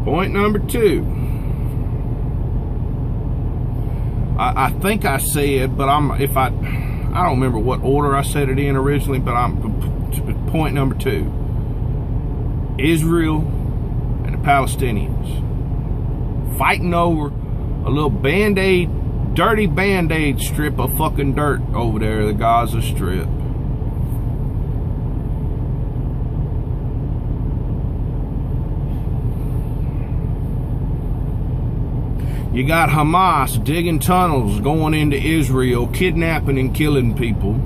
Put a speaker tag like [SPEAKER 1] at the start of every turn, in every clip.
[SPEAKER 1] Point number 2. I think I said, but I don't remember what order I said it in originally, but point number 2. Israel and the Palestinians fighting over a little Band-Aid, dirty Band-Aid strip of fucking dirt over there, the Gaza Strip. You got Hamas digging tunnels going into Israel, kidnapping and killing people.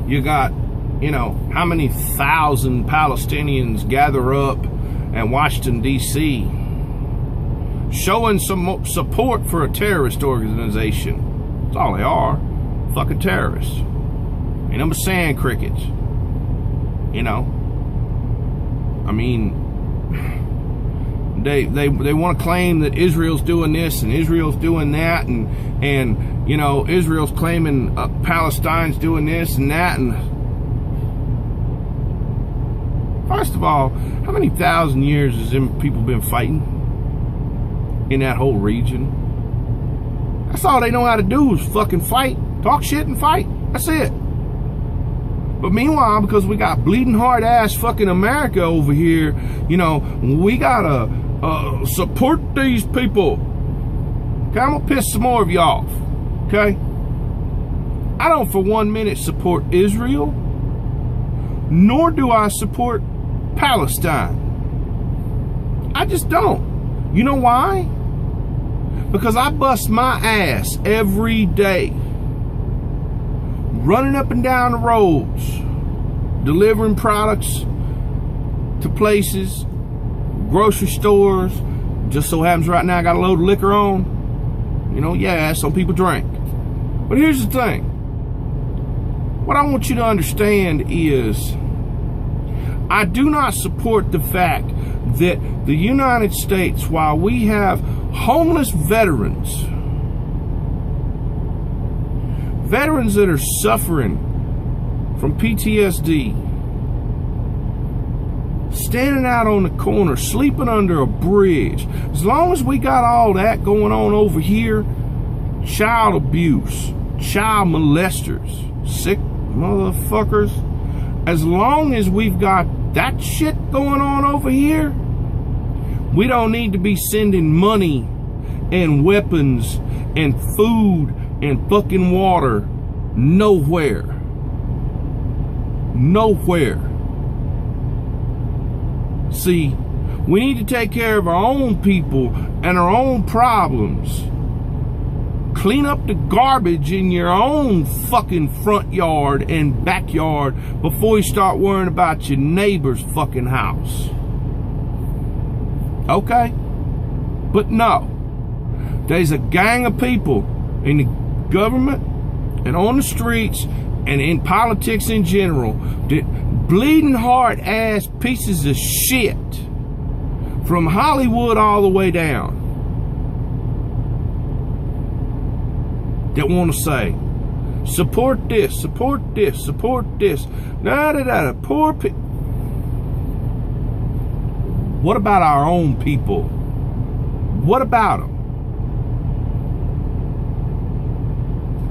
[SPEAKER 1] You got, how many thousand Palestinians gather up in Washington, D.C., showing some support for a terrorist organization. That's all they are. Fucking terrorists. Ain't no sand crickets. They want to claim that Israel's doing this and Israel's doing that, and Israel's claiming Palestine's doing this and that. And first of all, how many thousand years has them people been fighting in that whole region? That's all they know how to do is fucking fight, talk shit and fight. That's it. But meanwhile, because we got bleeding hard ass fucking America over here, we gotta support these people. Okay, I'm gonna piss some more of you off. Okay? I don't for 1 minute support Israel, nor do I support Palestine. I just don't. You know why? Because I bust my ass every day running up and down the roads, delivering products to places, grocery stores. Just so happens right now I got a load of liquor on. Some people drink. But here's the thing. What I want you to understand is I do not support the fact that the United States, while we have homeless veterans that are suffering from PTSD, standing out on the corner, sleeping under a bridge. As long as we got all that going on over here, child abuse, child molesters, sick motherfuckers, as long as we've got that shit going on over here, we don't need to be sending money and weapons and food and fucking water nowhere. Nowhere. See, we need to take care of our own people and our own problems. Clean up the garbage in your own fucking front yard and backyard before you start worrying about your neighbor's fucking house. Okay? But no. There's a gang of people in the government and on the streets and in politics in general that bleeding hard ass pieces of shit from Hollywood all the way down that want to say, support this, support this, support this. Poor people. What about our own people? What about them?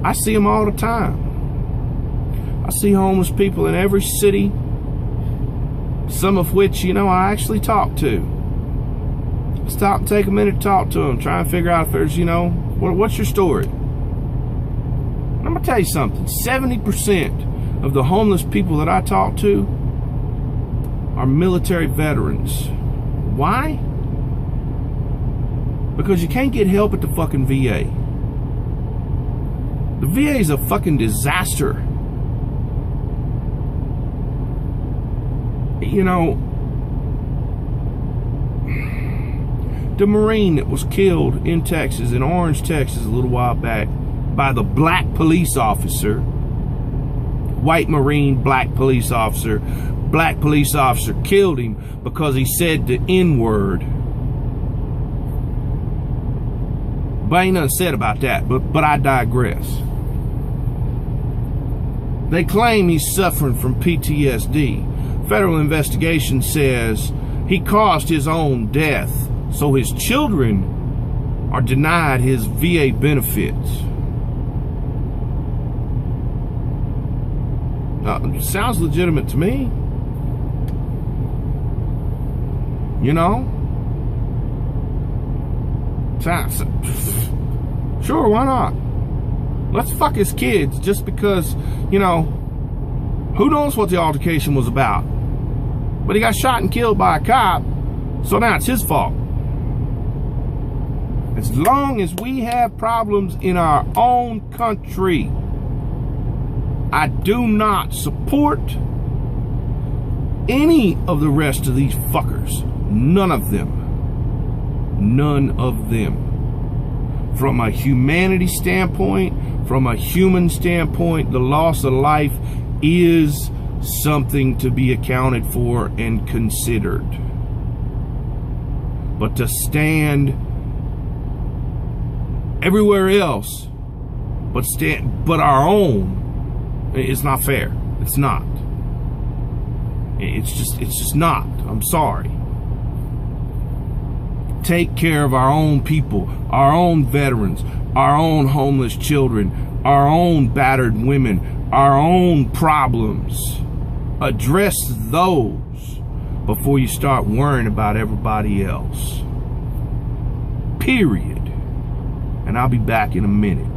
[SPEAKER 1] I see them all the time. I see homeless people in every city, some of which, I actually talk to. Stop and take a minute to talk to them, try and figure out if there's, what's your story? And I'm going to tell you something. 70% of the homeless people that I talk to are military veterans. Why? Because you can't get help at the fucking VA. The VA is a fucking disaster. The Marine that was killed in Texas, in Orange, Texas, a little while back, by the black police officer, white Marine, black police officer killed him because he said the N-word. But ain't nothing said about that, but I digress. They claim he's suffering from PTSD. Federal investigation says He caused his own death, so his children are denied his VA benefits. Sounds legitimate to me. You know? Sure, why not? Let's fuck his kids just because, you know, who knows what the altercation was about. But he got shot and killed by a cop, so now it's his fault. As long as we have problems in our own country, I do not support any of the rest of these fuckers. None of them. None of them. From a humanity standpoint, from a human standpoint, the loss of life is something to be accounted for and considered. But to stand everywhere else, but our own, it's not fair. It's not. It's just not. I'm sorry. Take care of our own people, our own veterans, our own homeless children, our own battered women, our own problems. Address those before you start worrying about everybody else. Period. And I'll be back in a minute.